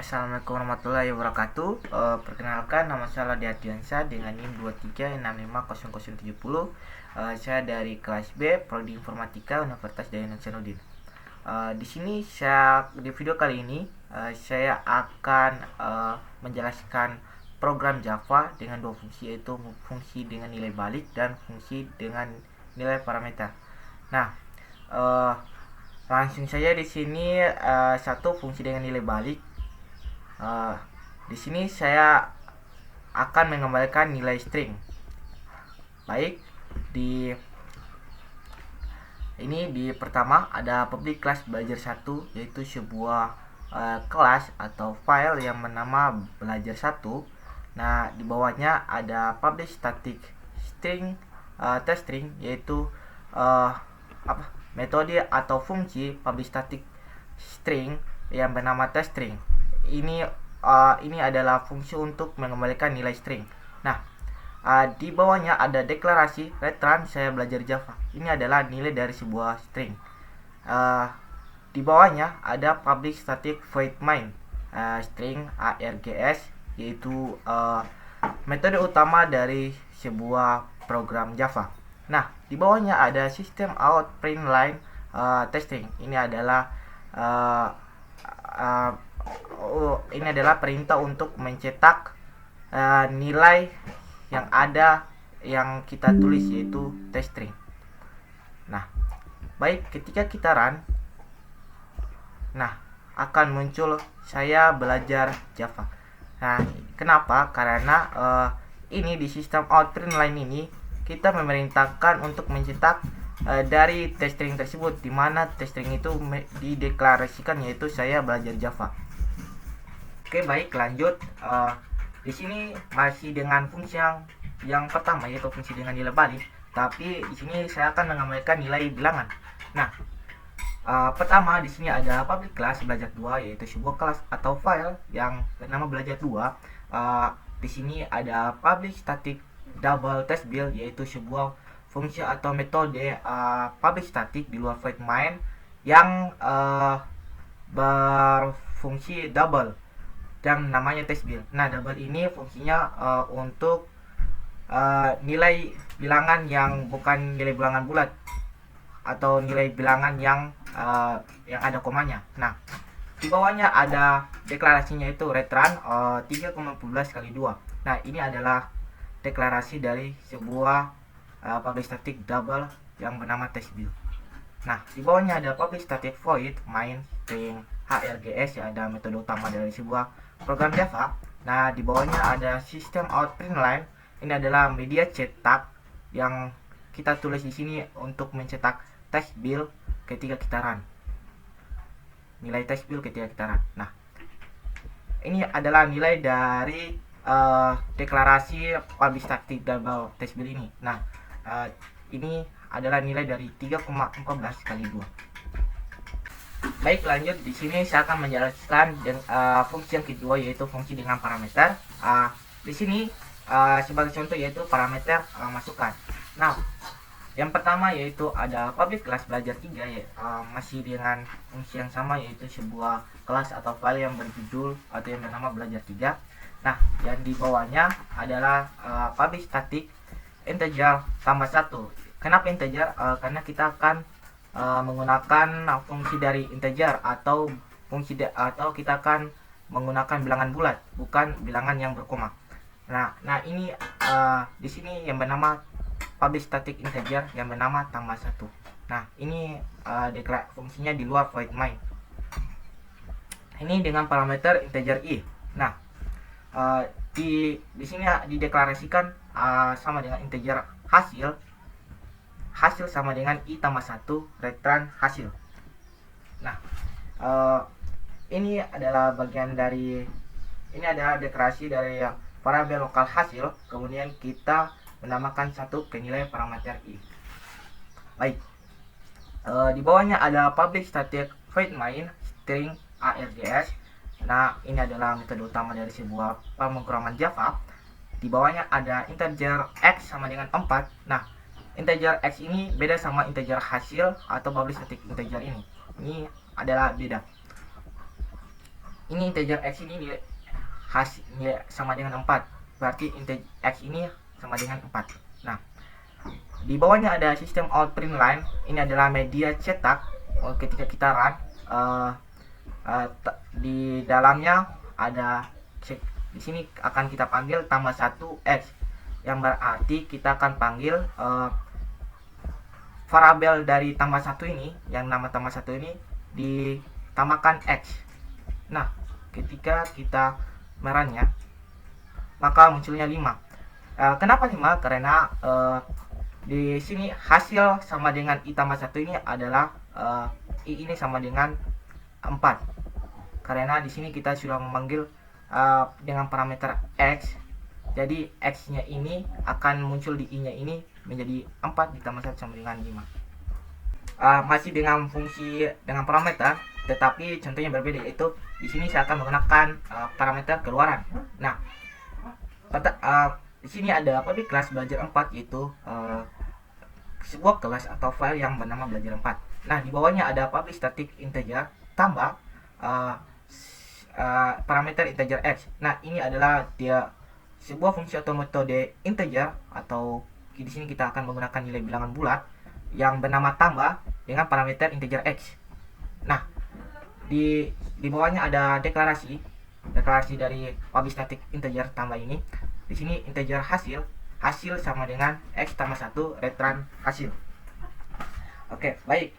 Assalamualaikum warahmatullahi wabarakatuh. Perkenalkan, nama saya Lodi Ardiansyah dengan NIM 23650070. Saya dari kelas B, Prodi Informatika Universitas Daya Hasanuddin. Di video kali ini saya akan menjelaskan program Java dengan dua fungsi, yaitu fungsi dengan nilai balik dan fungsi dengan nilai parameter. Nah, langsung saja di sini satu fungsi dengan nilai balik. Di sini saya akan mengembalikan nilai string. Baik, di pertama ada public class belajar1, yaitu sebuah kelas atau file yang bernama belajar1. Nah, di bawahnya ada public static string test string, yaitu metode atau fungsi public static string yang bernama test string. Ini adalah fungsi untuk mengembalikan nilai string. Nah, di bawahnya ada deklarasi return saya belajar Java. Ini adalah nilai dari sebuah string. Di bawahnya ada public static void main string args, yaitu metode utama dari sebuah program Java. Nah, di bawahnya ada system out print line test string. Ini adalah perintah untuk mencetak nilai yang ada yang kita tulis, yaitu test string. Nah, baik, ketika kita run, akan muncul saya belajar Java. Nah, kenapa? Karena ini di sistem out print line ini kita memerintahkan untuk mencetak dari test string tersebut, di mana test string itu dideklarasikan, yaitu saya belajar Java. Oke, baik, lanjut. Di sini masih dengan fungsi yang pertama, yaitu fungsi dengan nilai balik, tapi di sini saya akan mengembalikan nilai bilangan. Nah, pertama di sini ada public class belajar2, yaitu sebuah kelas atau file yang bernama belajar2. Di sini ada public static double test build, yaitu sebuah fungsi atau metode public static di luar void main yang berfungsi double dan namanya test build. Nah, double ini fungsinya untuk nilai bilangan yang bukan nilai bilangan bulat atau nilai bilangan yang ada komanya. Nah, di bawahnya ada deklarasinya, itu return 3,14 kali 2. Nah, ini adalah deklarasi dari sebuah public static double yang bernama test build. Nah, di bawahnya ada public static void main string args, yang ada metode utama dari sebuah program Java. Nah, di bawahnya ada system out print line. Ini adalah media cetak yang kita tulis di sini untuk mencetak test build ketika kita run. Nilai test build ketika kita run. Nah, ini adalah nilai dari deklarasi public static double test build ini. Nah, ini adalah nilai dari 3,14 kali 2. Baik, lanjut. Di sini saya akan menjelaskan fungsi yang kedua, yaitu fungsi dengan parameter. Di sini sebagai contoh, yaitu parameter masukan. Nah, yang pertama yaitu ada public class belajar3, masih dengan fungsi yang sama, yaitu sebuah kelas atau file yang berjudul atau yang bernama belajar3. Nah, yang di bawahnya adalah public static integer tambah 1. Kenapa integer? Karena kita akan menggunakan fungsi dari integer atau kita akan menggunakan bilangan bulat, bukan bilangan yang berkoma. Nah, ini di sini yang bernama public static integer yang bernama tambah 1. Nah, ini fungsinya di luar void main. Ini dengan parameter integer i. Nah, di sini dideklarasikan sama dengan integer hasil sama dengan i tambah 1 return hasil. Nah, ini adalah deklarasi dari variabel lokal hasil, kemudian kita menambahkan satu ke nilai parameter i. Baik, di bawahnya ada public static void main string args. Nah, ini adalah metode utama dari sebuah pemrograman Java. Di bawahnya ada integer x sama dengan 4. Nah, integer x ini beda sama integer hasil atau public static integer ini adalah beda. ini integer x ini nilai sama dengan 4, berarti integer x ini sama dengan 4. Nah, di bawahnya ada sistem out print line. Ini adalah media cetak ketika kita run. Di dalamnya ada di sini akan kita panggil tambah 1 x, yang berarti kita akan panggil variabel dari tambah 1 ini, yang nama tambah 1 ini ditambahkan x. Nah, ketika kita merunnya, maka munculnya 5. Kenapa 5? Karena di sini hasil sama dengan i tambah 1 ini adalah i ini sama dengan 4. Karena di sini kita sudah memanggil dengan parameter x, jadi x nya ini akan muncul di i nya ini menjadi 4 ditambah 1 sama dengan 5. Masih dengan fungsi dengan parameter, tetapi contohnya berbeda, yaitu di sini saya akan menggunakan parameter keluaran. Nah, di sini ada public class belajar 4, yaitu sebuah kelas atau file yang bernama belajar 4. Nah, di bawahnya ada public static integer tambah parameter integer x. Nah, ini adalah dia sebuah fungsi atau metode integer, atau di sini kita akan menggunakan nilai bilangan bulat yang bernama tambah dengan parameter integer x. Nah, di bawahnya ada deklarasi dari public static integer tambah ini. Di sini integer hasil sama dengan x tambah 1 return hasil. Oke, baik.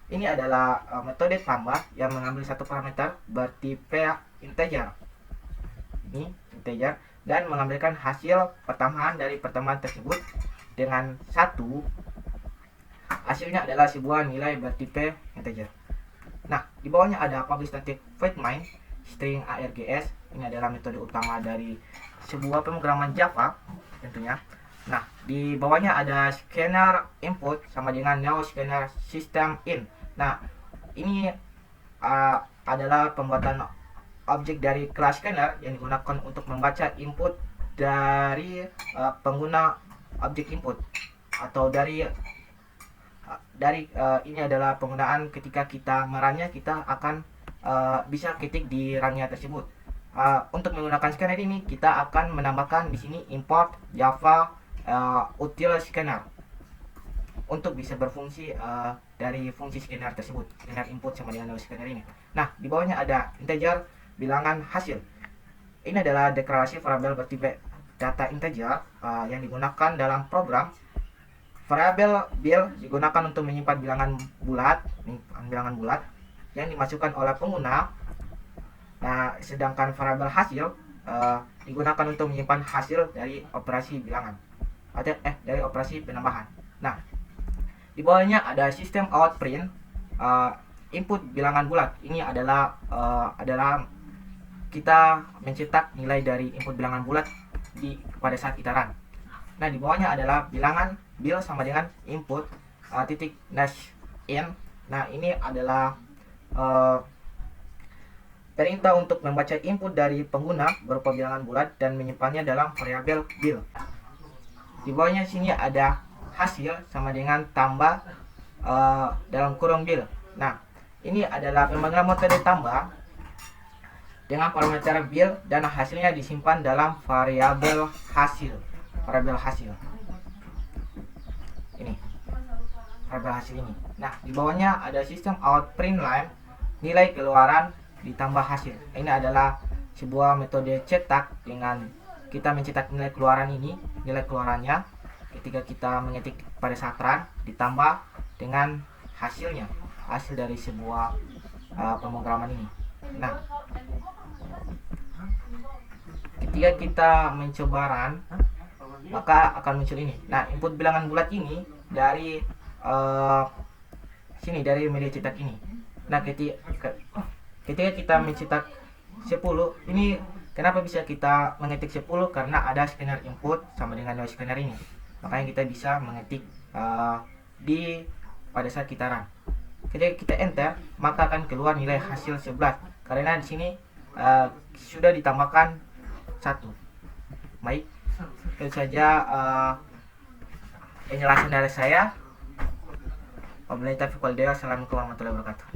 Ini adalah metode tambah yang mengambil satu parameter bertipe integer. Ini integer, dan mengambilkan hasil pertambahan dari pertemuan tersebut dengan 1. Hasilnya adalah sebuah nilai bertipe integer. Nah, di bawahnya ada public static void main string args. Ini adalah metode utama dari sebuah pemrograman Java tentunya. Nah, di bawahnya ada scanner input sama dengan now scanner system in. Nah, ini adalah pembuatan objek dari kelas scanner yang digunakan untuk membaca input dari pengguna objek input, atau dari ini adalah penggunaan ketika kita merunnya, kita akan bisa ketik di runnya tersebut. Untuk menggunakan scanner ini, kita akan menambahkan di sini import java util scanner untuk bisa berfungsi dari fungsi scanner tersebut, scanner input sama dengan scanner ini. Nah, di bawahnya ada integer bilangan hasil. Ini adalah deklarasi variabel bertipe data integer yang digunakan dalam program. Variabel bil digunakan untuk menyimpan bilangan bulat yang dimasukkan oleh pengguna. Nah, sedangkan variabel hasil digunakan untuk menyimpan hasil dari operasi bilangan atau dari operasi penambahan. Nah, di bawahnya ada sistem out print input bilangan bulat. Ini adalah kita mencetak nilai dari input bilangan bulat pada saat kita run. Nah, di bawahnya adalah bilangan bil sama dengan input titik dash in. Nah, ini adalah perintah untuk membaca input dari pengguna berupa bilangan bulat dan menyimpannya dalam variabel bil. Di bawahnya sini ada hasil sama dengan tambah dalam kurung bil. Nah, ini adalah pembangunan metode tambah dengan parameter bil dan hasilnya disimpan dalam variabel hasil. Ini variabel hasil ini. Nah, di bawahnya ada sistem out print line, nilai keluaran ditambah hasil. Ini adalah sebuah metode cetak dengan kita mencetak nilai keluaran ini, nilai keluarannya ketika kita mengetik pada saat run ditambah dengan hasilnya, hasil dari sebuah pemrograman ini. Nah, ketika kita mencoba run, maka akan muncul ini. Nah, input bilangan bulat ini dari sini, dari media cetak ini. Nah, ketika kita mencetak 10, ini kenapa bisa kita mengetik 10? Karena ada scanner input sama dengan no scanner ini. Makanya kita bisa mengetik pada saat kita run. Ketika kita enter, maka akan keluar nilai hasil 11 karena di sini sudah ditambahkan 1. Baik, itu saja penjelasan dari saya. Wabillahi taufiq wal hidayah. Assalamualaikum warahmatullahi wabarakatuh.